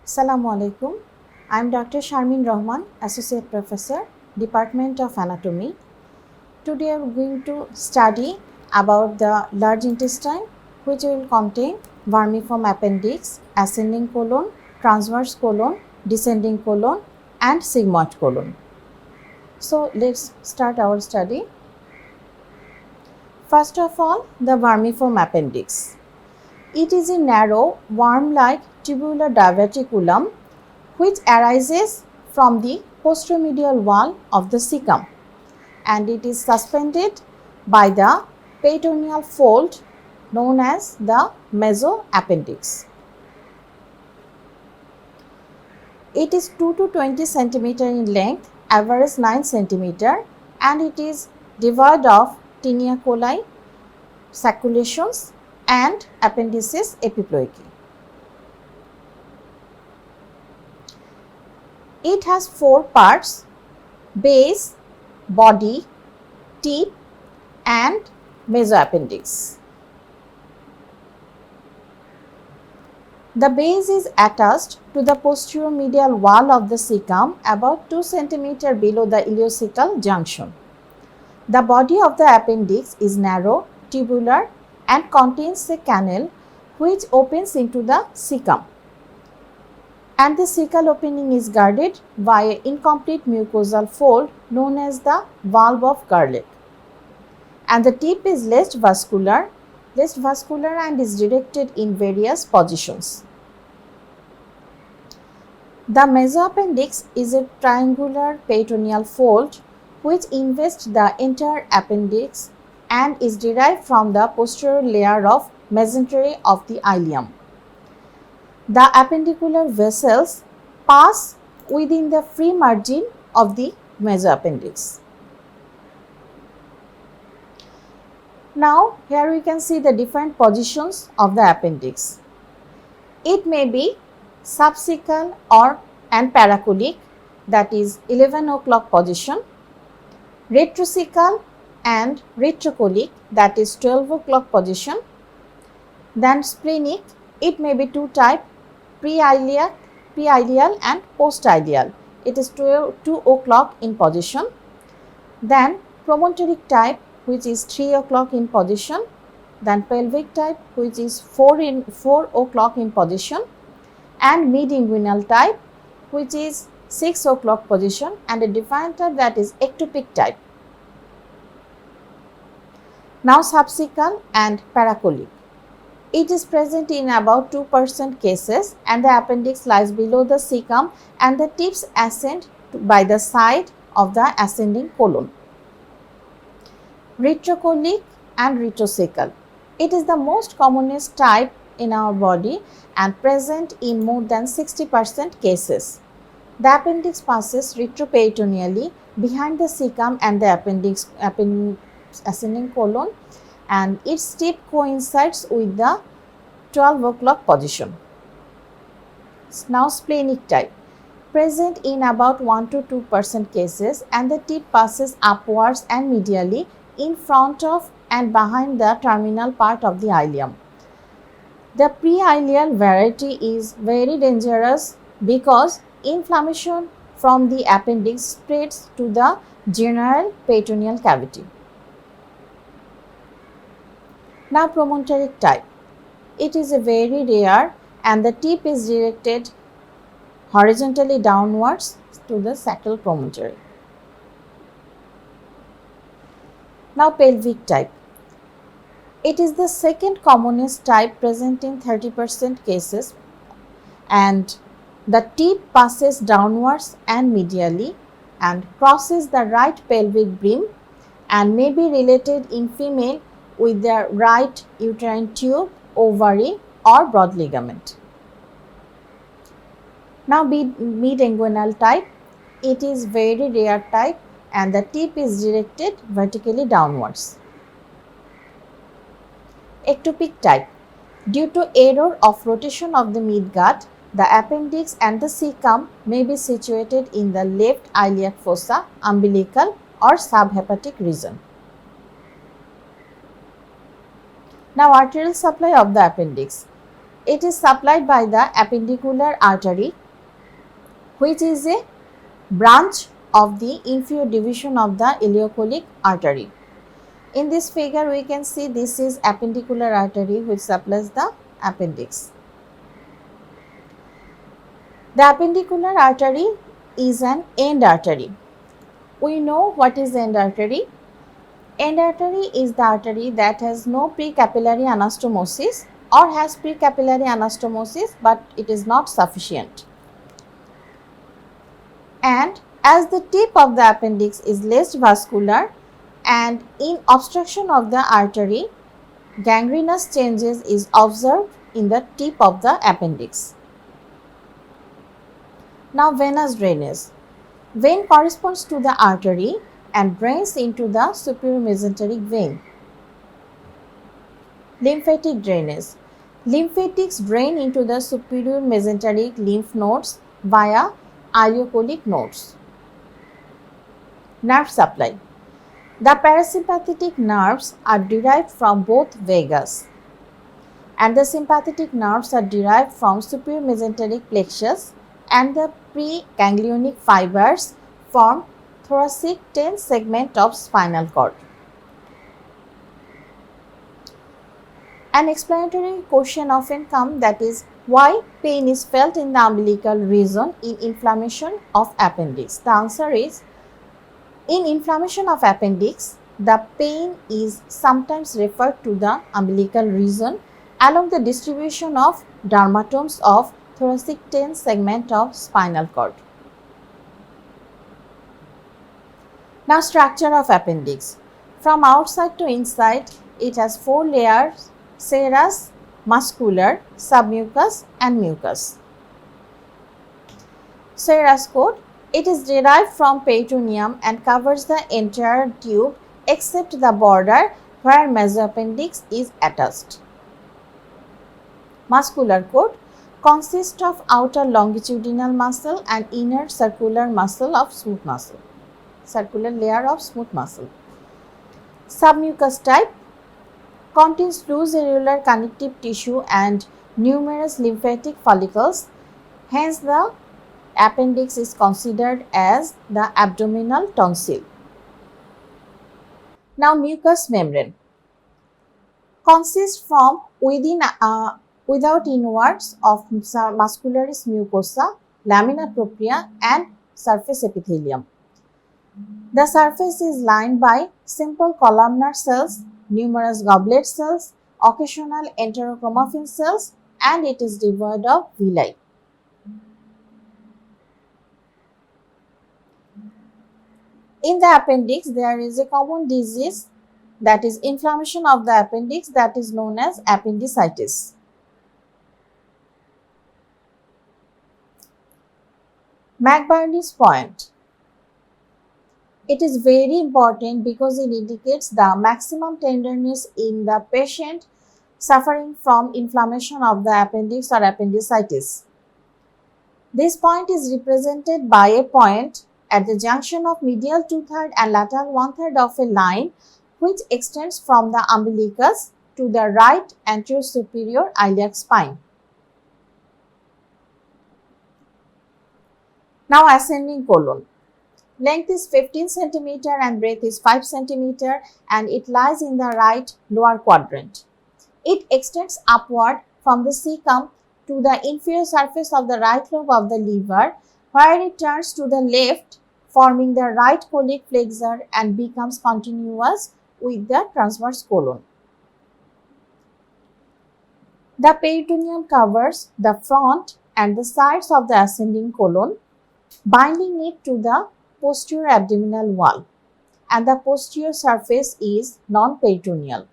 Assalamu alaikum. I am Dr. Sharmin Rahman, Associate Professor, Department of Anatomy. Today I am going to study about the large intestine, which will contain vermiform appendix, ascending colon, transverse colon, descending colon and sigmoid colon. So let's start our study. First of all, the vermiform appendix. It is a narrow, worm-like tubular diverticulum which arises from the posteromedial wall of the cecum, and it is suspended by the peritoneal fold known as the mesoappendix. It is 2 to 20 cm in length, average 9 cm, and it is devoid of tinea coli, sacculations and appendices epiploicae. It has 4 parts: base, body, tip and mesoappendix. The base is attached to the posteromedial wall of the cecum about 2 cm below the ileocecal junction. The body of the appendix is narrow, tubular and contains a canal which opens into the cecum, and the cecal opening is guarded by an incomplete mucosal fold known as the valve of Garlick. And the tip is less vascular and is directed in various positions. The mesoappendix is a triangular peritoneal fold which invests the entire appendix and is derived from the posterior layer of mesentery of the ileum. The appendicular vessels pass within the free margin of the mesoappendix. Now, here we can see the different positions of the appendix. It may be subcecal and paracolic, that is 11 o'clock position, retrocecal and retrocolic, that is 12 o'clock position. Then splenic, it may be 2 type, pre-ileal and post-ileal. It is 2 o'clock in position. Then promontoric type, which is 3 o'clock in position. Then pelvic type, which is 4 o'clock in position, and mid-inguinal type, which is 6 o'clock position, and a defined type, that is ectopic type. Now subcecal and paracolic. It is present in about 2% cases, and the appendix lies below the cecum and the tips ascend by the side of the ascending colon. Retrocolic and retrocecal. It is the most commonest type in our body and present in more than 60% cases. The appendix passes retroperitoneally behind the cecum and the ascending colon, and its tip coincides with the 12 o'clock position. Now splenic type, present in about 1 to 2% cases, and the tip passes upwards and medially in front of and behind the terminal part of the ileum. The pre-ileal variety is very dangerous because inflammation from the appendix spreads to the general peritoneal cavity. Now promontoric type. It is a very rare and the tip is directed horizontally downwards to the sacral promontory. Now pelvic type. It is the second commonest type, present in 30% cases, and the tip passes downwards and medially and crosses the right pelvic brim and may be related in female with the right uterine tube, ovary or broad ligament. Now mid-inguinal type. It is very rare type and the tip is directed vertically downwards. Ectopic type. Due to error of rotation of the midgut, the appendix and the cecum may be situated in the left iliac fossa, umbilical or subhepatic region. Now arterial supply of the appendix. It is supplied by the appendicular artery, which is a branch of the inferior division of the ileocholic artery. In this figure, we can see this is appendicular artery which supplies the appendix. The appendicular artery is an end artery. We know what is end artery. End artery is the artery that has no precapillary anastomosis or has precapillary anastomosis, but it is not sufficient. And as the tip of the appendix is less vascular and in obstruction of the artery, gangrenous changes is observed in the tip of the appendix. Now, venous drainage. Vein corresponds to the artery and drains into the superior mesenteric vein. Lymphatic drainage. Lymphatics drain into the superior mesenteric lymph nodes via ileocholic nodes. Nerve supply. The parasympathetic nerves are derived from both vagus, and the sympathetic nerves are derived from superior mesenteric plexus, and the preganglionic fibers form thoracic 10 segment of spinal cord. An explanatory question often comes, that is, why pain is felt in the umbilical region in inflammation of appendix. The answer is, in inflammation of appendix, the pain is sometimes referred to the umbilical region along the distribution of dermatomes of thoracic 10 segment of spinal cord. Now, structure of appendix. From outside to inside, it has 4 layers: serous, muscular, submucous and mucous. Serous coat. It is derived from peritoneum and covers the entire tube except the border where mesoappendix is attached. Muscular coat consists of outer longitudinal muscle and inner circular muscle of smooth muscle. Circular layer of smooth muscle. Submucous type contains loose irregular connective tissue and numerous lymphatic follicles. Hence, the appendix is considered as the abdominal tonsil. Now, mucous membrane consists from without inwards of muscularis mucosa, lamina propria and surface epithelium. The surface is lined by simple columnar cells, numerous goblet cells, occasional enterochromaffin cells, and it is devoid of villi. In the appendix, there is a common disease, that is inflammation of the appendix, that is known as appendicitis. McBurney's point. It is very important because it indicates the maximum tenderness in the patient suffering from inflammation of the appendix or appendicitis. This point is represented by a point at the junction of medial 2/3 and lateral 1/3 of a line which extends from the umbilicus to the right anterior superior iliac spine. Now, ascending colon. Length is 15 cm and breadth is 5 cm and it lies in the right lower quadrant. It extends upward from the cecum to the inferior surface of the right lobe of the liver, where it turns to the left, forming the right colic flexure and becomes continuous with the transverse colon. The peritoneum covers the front and the sides of the ascending colon, binding it to the posterior abdominal wall, and the posterior surface is non-peritoneal.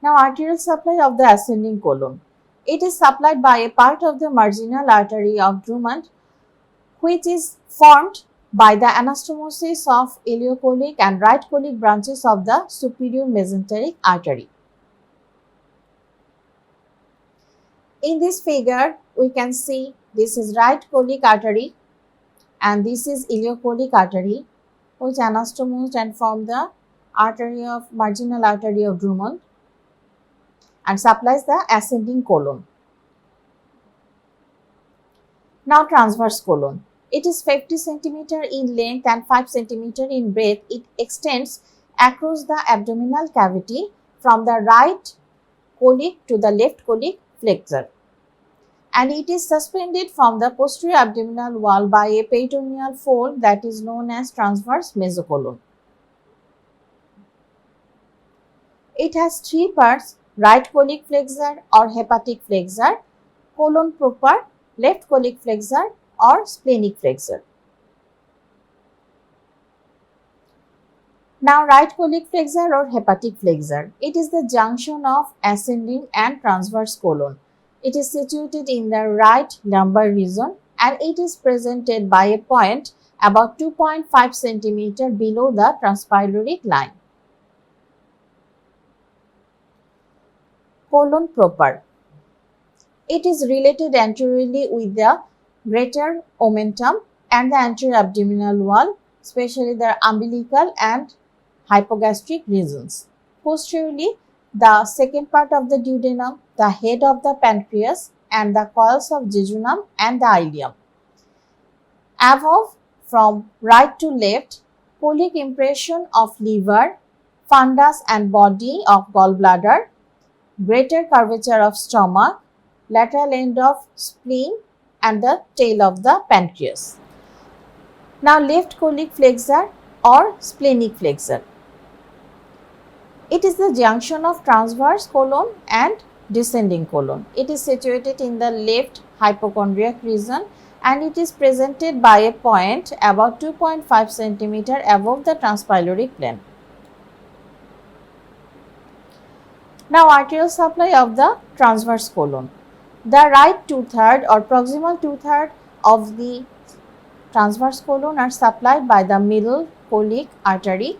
Now, arterial supply of the ascending colon. It is supplied by a part of the marginal artery of Drummond, which is formed by the anastomosis of ileocholic and right colic branches of the superior mesenteric artery. In this figure, we can see this is right colic artery and this is ileocholic artery, which anastomosed and form the artery of marginal artery of Drummond. and supplies the ascending colon. Now transverse colon. It is 50 cm in length and 5 cm in breadth. It extends across the abdominal cavity from the right colic to the left colic flexure, and it is suspended from the posterior abdominal wall by a peritoneal fold that is known as transverse mesocolon. It has three parts: right colic flexure or hepatic flexure, colon proper, left colic flexure or splenic flexure. Now, right colic flexure or hepatic flexure. It is the junction of ascending and transverse colon. It is situated in the right lumbar region and it is presented by a point about 2.5 cm below the transpyloric line. Colon proper. It is related anteriorly with the greater omentum and the anterior abdominal wall, especially the umbilical and hypogastric regions. Posteriorly, the second part of the duodenum, the head of the pancreas, and the coils of jejunum and the ileum. Above, from right to left, colic impression of liver, fundus and body of gallbladder, greater curvature of stomach, lateral end of spleen, and the tail of the pancreas. Now, left colic flexure or splenic flexure. It is the junction of transverse colon and descending colon. It is situated in the left hypochondriac region and it is presented by a point about 2.5 cm above the transpyloric plane. Now, arterial supply of the transverse colon. The right two-thirds or proximal two-thirds of the transverse colon are supplied by the middle colic artery,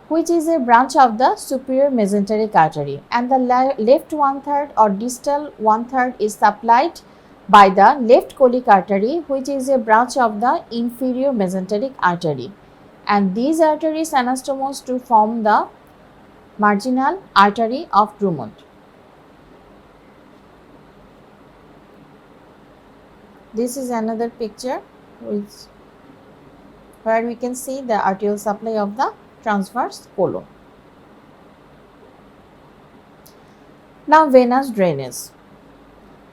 which is a branch of the superior mesenteric artery, and the left one-third or distal one-third is supplied by the left colic artery, which is a branch of the inferior mesenteric artery, and these arteries anastomose to form the marginal artery of Drummond. This is another picture where we can see the arterial supply of the transverse colon. Now, venous drainage.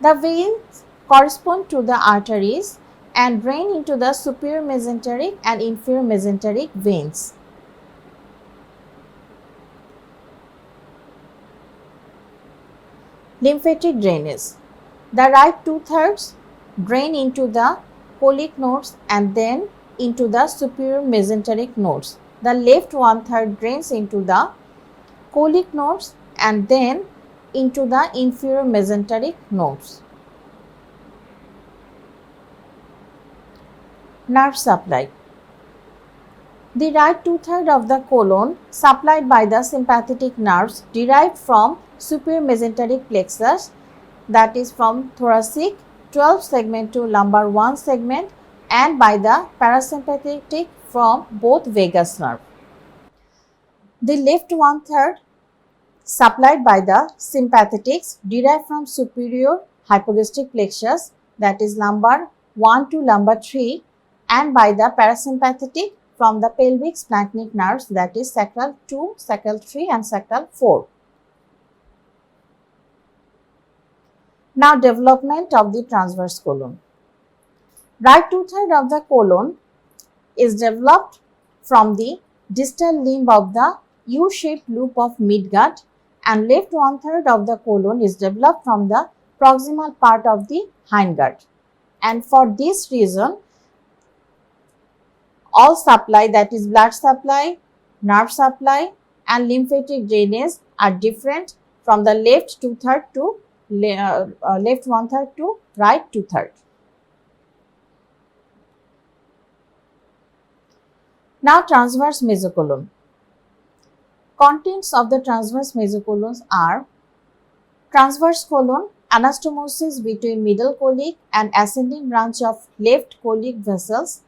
The veins correspond to the arteries and drain into the superior mesenteric and inferior mesenteric veins. Lymphatic drainage. The right two-thirds drain into the colic nodes and then into the superior mesenteric nodes. The left one-third drains into the colic nodes and then into the inferior mesenteric nodes. Nerve supply. The right two-thirds of the colon supplied by the sympathetic nerves derived from superior mesenteric plexus, that is from thoracic 12 segment to lumbar 1 segment, and by the parasympathetic from both vagus nerve. The left one-third supplied by the sympathetics derived from superior hypogastric plexus, that is lumbar 1 to lumbar 3, and by the parasympathetic from the pelvic splanchnic nerves, that is sacral 2, sacral 3 and sacral 4. Now, development of the transverse colon. Right two-thirds of the colon is developed from the distal limb of the U-shaped loop of midgut, and left one-third of the colon is developed from the proximal part of the hindgut. And for this reason, all supply, that is blood supply, nerve supply and lymphatic drainage, are different from the left two-thirds to left one-third to right two-third. Now, transverse mesocolon. Contents of the transverse mesocolons are transverse colon, anastomosis between middle colic and ascending branch of left colic vessels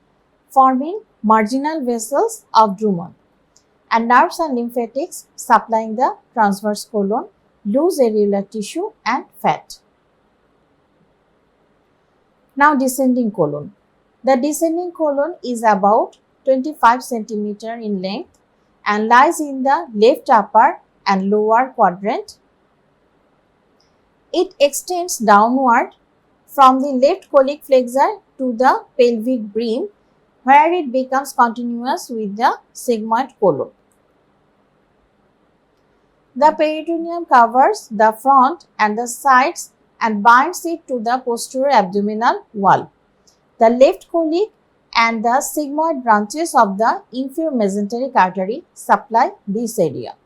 forming marginal vessels of Drummond, and nerves and lymphatics supplying the transverse colon, loose areolar tissue and fat. Now descending colon. The descending colon is about 25 cm in length and lies in the left upper and lower quadrant. It extends downward from the left colic flexure to the pelvic brim, where it becomes continuous with the sigmoid colon. The peritoneum covers the front and the sides and binds it to the posterior abdominal wall. The left colic and the sigmoid branches of the inferior mesenteric artery supply this area.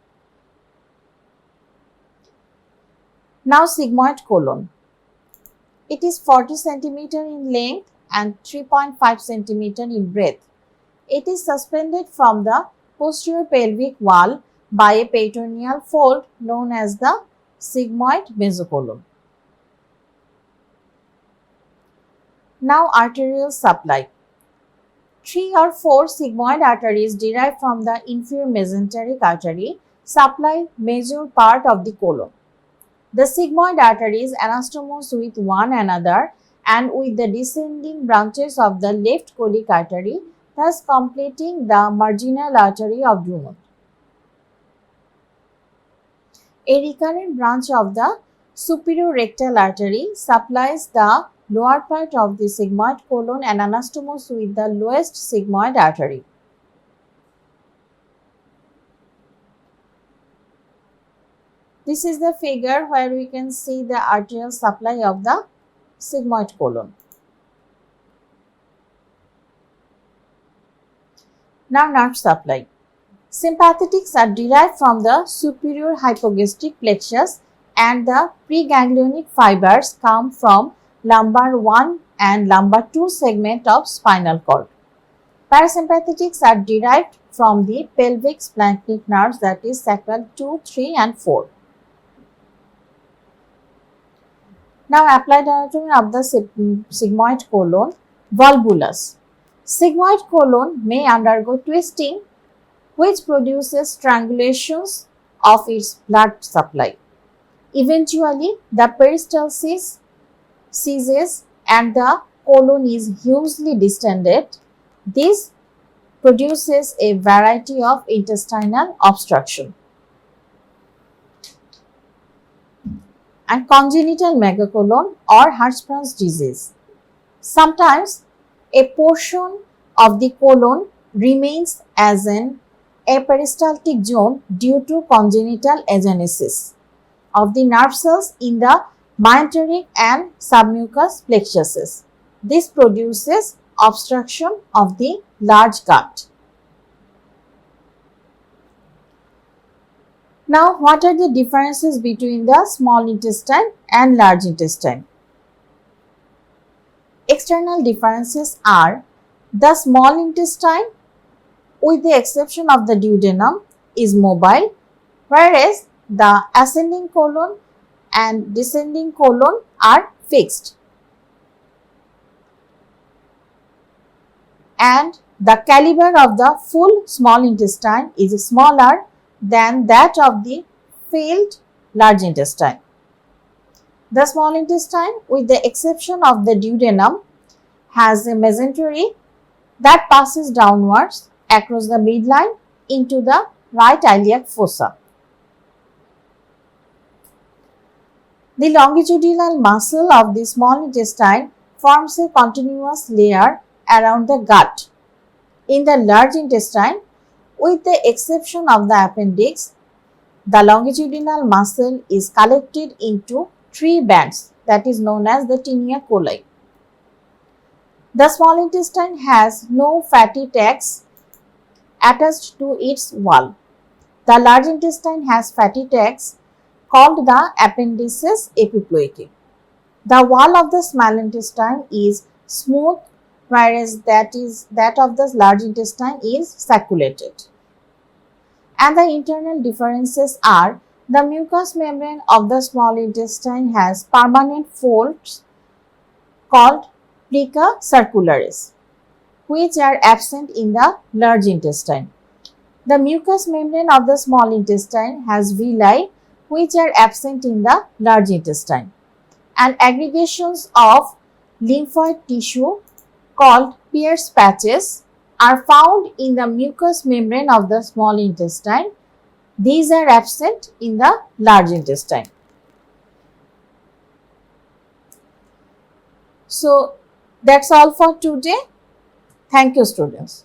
Now sigmoid colon. It is 40 cm in length and 3.5 cm in breadth. It is suspended from the posterior pelvic wall by a peritoneal fold known as the sigmoid mesocolon. Now arterial supply. 3 or 4 sigmoid arteries derived from the inferior mesenteric artery supply major part of the colon. The sigmoid arteries anastomose with one another and with the descending branches of the left colic artery, thus completing the marginal artery of Drummond. A recurrent branch of the superior rectal artery supplies the lower part of the sigmoid colon and anastomose with the lowest sigmoid artery. This is the figure where we can see the arterial supply of the sigmoid colon. Now nerve supply. Sympathetics are derived from the superior hypogastric plexus and the preganglionic fibers come from lumbar 1 and lumbar 2 segment of spinal cord. Parasympathetics are derived from the pelvic splanchnic nerves, that is sacral 2, 3 and 4. Now applied anatomy of the sigmoid colon. Volvulus. Sigmoid colon may undergo twisting, which produces strangulations of its blood supply. Eventually, the peristalsis ceases and the colon is hugely distended. This produces a variety of intestinal obstruction. And congenital megacolon or Hirschsprung's disease. Sometimes a portion of the colon remains as an aperistaltic zone due to congenital agenesis of the nerve cells in the myenteric and submucous plexuses. This produces obstruction of the large gut. Now, what are the differences between the small intestine and large intestine? External differences are the small intestine, with the exception of the duodenum, is mobile, whereas the ascending colon and descending colon are fixed. And the caliber of the full small intestine is smaller than that of the failed large intestine. The small intestine, with the exception of the duodenum, has a mesentery that passes downwards across the midline into the right iliac fossa. The longitudinal muscle of the small intestine forms a continuous layer around the gut. In the large intestine, with the exception of the appendix, the longitudinal muscle is collected into 3 bands, that is known as the tinea coli. The small intestine has no fatty tags attached to its wall. The large intestine has fatty tags called the appendices epiploicae. The wall of the small intestine is smooth, whereas that of the large intestine is sacculated. And the internal differences are the mucous membrane of the small intestine has permanent folds called plica circularis, which are absent in the large intestine. The mucous membrane of the small intestine has villi which are absent in the large intestine, and aggregations of lymphoid tissue called Pierce patches are found in the mucous membrane of the small intestine. These are absent in the large intestine. So, that's all for today. Thank you, students.